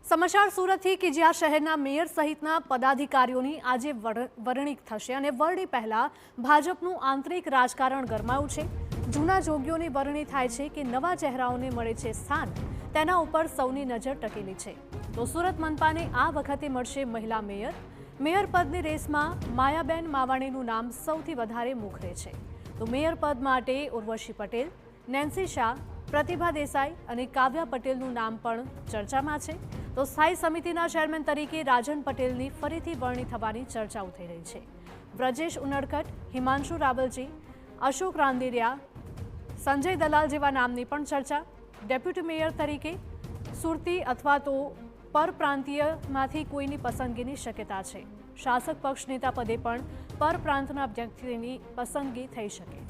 સમાચાર સુરતથી કે જ્યાં શહેરના મેયર સહિતના પદાધિકારીઓની આજે વરણી થશે અને વરણી પહેલા ભાજપનું આંતરિક રાજકારણ ગરમાયું છે। જૂના જોગીઓની વરણી થાય છે કે નવા ચહેરાઓને મળે છે સ્થાન, તેના ઉપર સૌની નજર ટકેલી છે। તો સુરત મનપાને આ વખતે મળશે મહિલા મેયર। મેયર પદની રેસમાં માયાબેન માવાણીનું નામ સૌથી વધારે મોખરે છે। તો મેયર પદ માટે ઉર્વશી પટેલ, નેન્સી શાહ, પ્રતિભા દેસાઈ અને કાવ્યા પટેલનું નામ પણ ચર્ચામાં છે। તો સ્થાયી સમિતિના ચેરમેન તરીકે રાજન પટેલની ફરીથી વરણી થવાની ચર્ચાઓ થઈ રહી છે। બ્રજેશ ઉનડકટ, હિમાંશુ રાવલજી, અશોક રાંદેરિયા, સંજય દલાલ જેવા નામની પણ ચર્ચા। ડેપ્યુટી મેયર તરીકે સુરતી અથવા તો પરપ્રાંતીયમાંથી કોઈની પસંદગીની શક્યતા છે। શાસક પક્ષ નેતા પદે પણ પરપ્રાંતના વ્યક્તિની પસંદગી થઈ શકે।